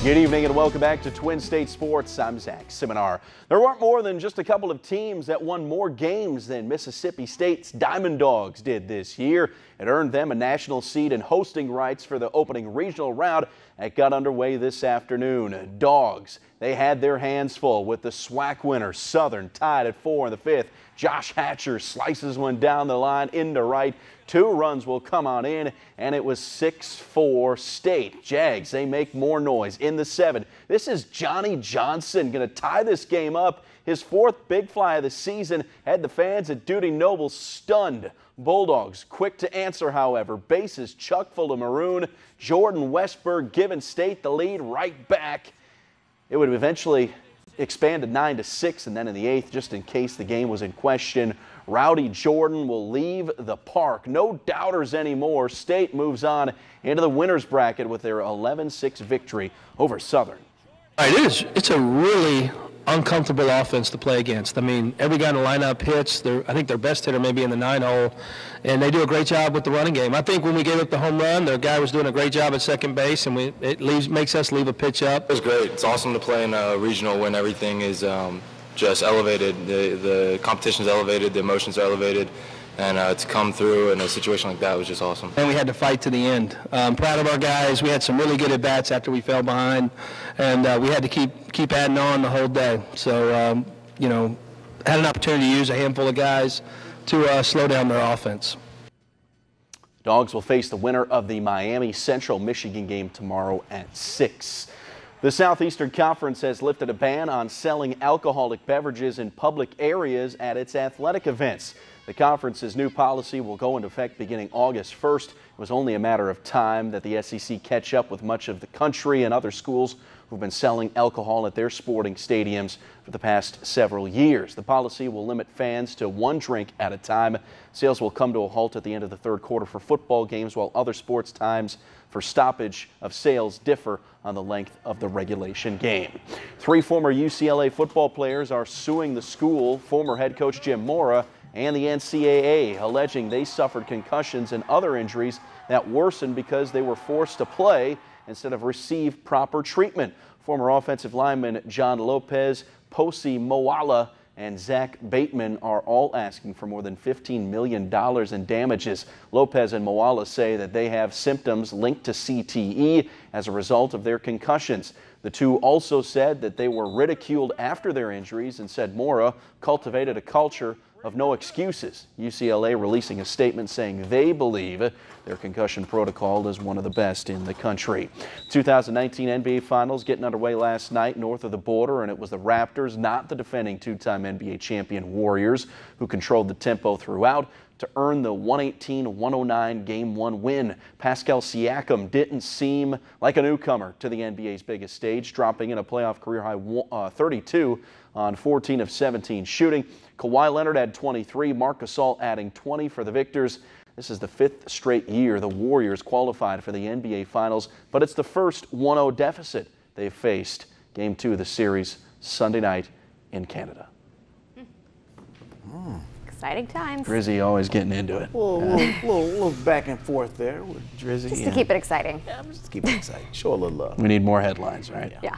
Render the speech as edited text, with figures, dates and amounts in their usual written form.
Good evening and welcome back to Twin State Sports. I'm Zach Seminar. There weren't more than just a couple of teams that won more games than Mississippi State's Diamond Dogs did this year. It earned them a national seed and hosting rights for the opening regional round that got underway this afternoon. Dogs, they had their hands full with the SWAC winner Southern tied at 4 in the 5th. Josh Hatcher slices one down the line into right. 2 runs will come on in, and it was 6-4 State. Jags, they make more noise in the 7th. This is Johnny Johnson going to tie this game up. His 4th big fly of the season had the fans at Dudy Noble stunned. Bulldogs quick to answer, however. Bases chuck full of maroon. Jordan Westberg giving State the lead right back. It would have eventually expanded 9-6, and then in the 8th, just in case the game was in question, Rowdy Jordan will leave the park. No doubters anymore. State moves on into the winner's bracket with their 11-6 victory over Southern. It's a really uncomfortable offense to play against. I mean, every guy in the lineup hits. I think their best hitter may be in the 9-hole, and they do a great job with the running game. I think when we gave up the home run, their guy was doing a great job at second base, and it makes us leave a pitch up. It was great. It's awesome to play in a regional when everything is just elevated. The competition's elevated, the emotions are elevated, and to come through in a situation like that was just awesome. And we had to fight to the end. I'm proud of our guys. We had some really good at-bats after we fell behind, and we had to keep adding on the whole day. So, you know, had an opportunity to use a handful of guys to slow down their offense. Dogs will face the winner of the Miami Central Michigan game tomorrow at 6. The Southeastern Conference has lifted a ban on selling alcoholic beverages in public areas at its athletic events. The conference's new policy will go into effect beginning August 1st. It was only a matter of time that the SEC catch up with much of the country and other schools who've been selling alcohol at their sporting stadiums for the past several years. The policy will limit fans to 1 drink at a time. Sales will come to a halt at the end of the 3rd quarter for football games, while other sports times for stoppage of sales differ on the length of the regulation game. 3 former UCLA football players are suing the school, former head coach Jim Mora and the NCAA, alleging they suffered concussions and other injuries that worsened because they were forced to play instead of receive proper treatment. Former offensive lineman John Lopez, Posi Moala, and Zach Bateman are all asking for more than $15 million in damages. Lopez and Moala say that they have symptoms linked to CTE as a result of their concussions. The two also said that they were ridiculed after their injuries and said Mora cultivated a culture of no excuses. UCLA releasing a statement saying they believe their concussion protocol is one of the best in the country. 2019 NBA Finals getting underway last night north of the border, and it was the Raptors, not the defending 2-time NBA champion Warriors, who controlled the tempo throughout to earn the 118-109 Game 1 win. Pascal Siakam didn't seem like a newcomer to the NBA's biggest stage, dropping in a playoff career-high 32 on 14 of 17 shooting. Kawhi Leonard had 23, Marc Gasol adding 20 for the Victors. This is the 5th straight year the Warriors qualified for the NBA Finals, but it's the first 1-0 deficit they've faced. Game 2 of the series Sunday night in Canada. Exciting times. Drizzy always getting into it. A little back and forth there with Drizzy. Just to keep it exciting. Yeah, just keep it exciting. Show a little love. We need more headlines, right? Yeah.